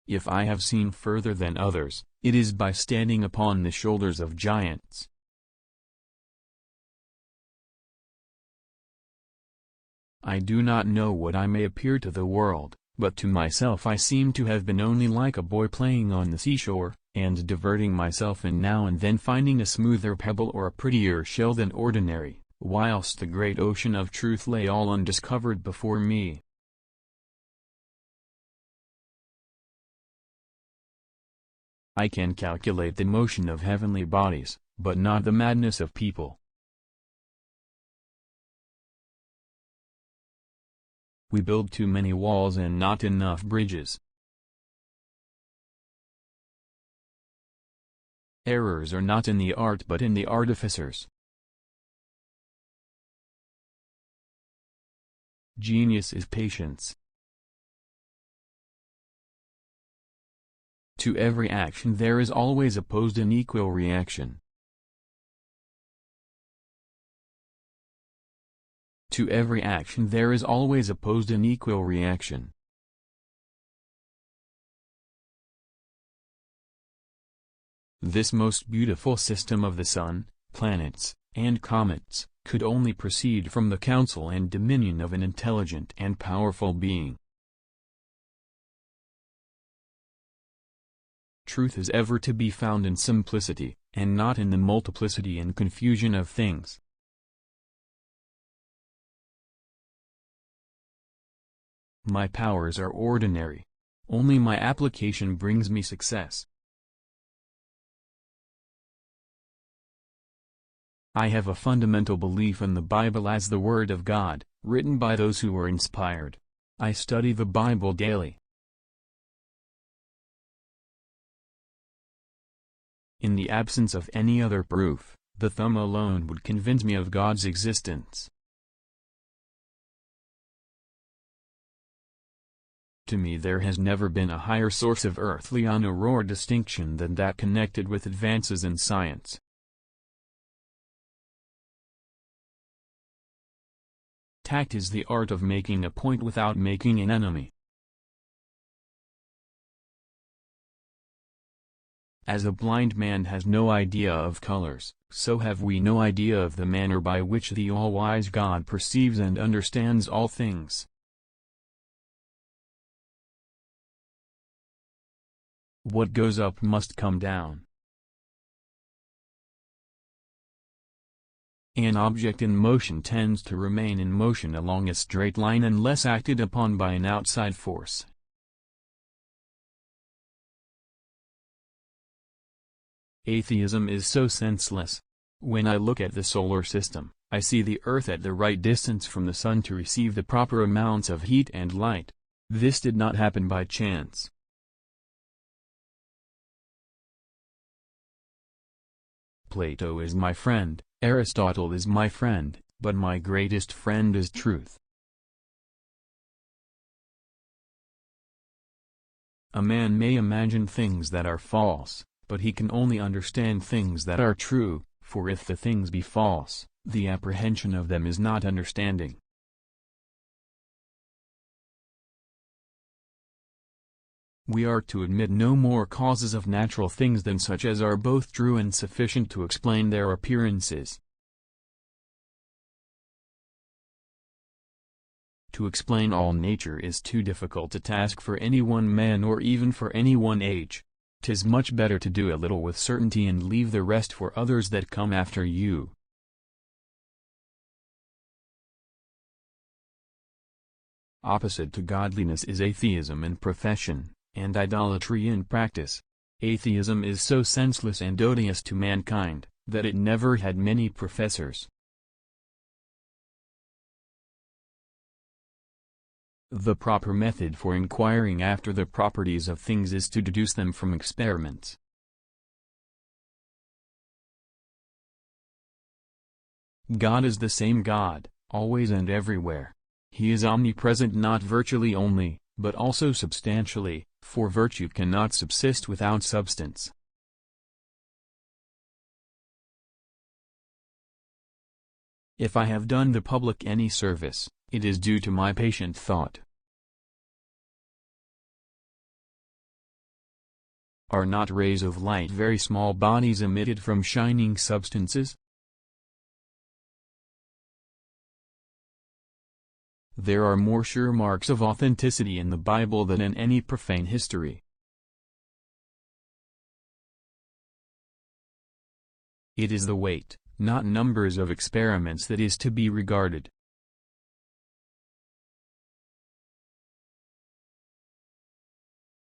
If I have seen further than others, it is by standing upon the shoulders of giants. I do not know what I may appear to the world, but to myself I seem to have been only like a boy playing on the seashore, and diverting myself and now and then finding a smoother pebble or a prettier shell than ordinary, whilst the great ocean of truth lay all undiscovered before me. I can calculate the motion of heavenly bodies, but not the madness of people. We build too many walls and not enough bridges. Errors are not in the art but in the artificers. Genius is patience. To every action there is always opposed an equal reaction. To every action there is always opposed an equal reaction. This most beautiful system of the sun, planets, and comets, could only proceed from the counsel and dominion of an intelligent and powerful being. Truth is ever to be found in simplicity, and not in the multiplicity and confusion of things. My powers are ordinary. Only my application brings me success. I have a fundamental belief in the Bible as the Word of God, written by those who were inspired. I study the Bible daily. In the absence of any other proof, the thumb alone would convince me of God's existence. To me there has never been a higher source of earthly honor or distinction than that connected with advances in science. Tact is the art of making a point without making an enemy. As a blind man has no idea of colors, so have we no idea of the manner by which the all-wise God perceives and understands all things. What goes up must come down. An object in motion tends to remain in motion along a straight line unless acted upon by an outside force. Atheism is so senseless. When I look at the solar system, I see the Earth at the right distance from the Sun to receive the proper amounts of heat and light. This did not happen by chance. Plato is my friend, Aristotle is my friend, but my greatest friend is truth. A man may imagine things that are false, but he can only understand things that are true, for if the things be false, the apprehension of them is not understanding. We are to admit no more causes of natural things than such as are both true and sufficient to explain their appearances. To explain all nature is too difficult a task for any one man or even for any one age. 'Tis much better to do a little with certainty and leave the rest for others that come after you. Opposite to godliness is atheism in profession, and idolatry in practice. Atheism is so senseless and odious to mankind, that it never had many professors. The proper method for inquiring after the properties of things is to deduce them from experiments. God is the same God, always and everywhere. He is omnipresent not virtually only, but also substantially, for virtue cannot subsist without substance. If I have done the public any service, it is due to my patient thought. Are not rays of light very small bodies emitted from shining substances? There are more sure marks of authenticity in the Bible than in any profane history. It is the weight, not numbers of experiments that is to be regarded.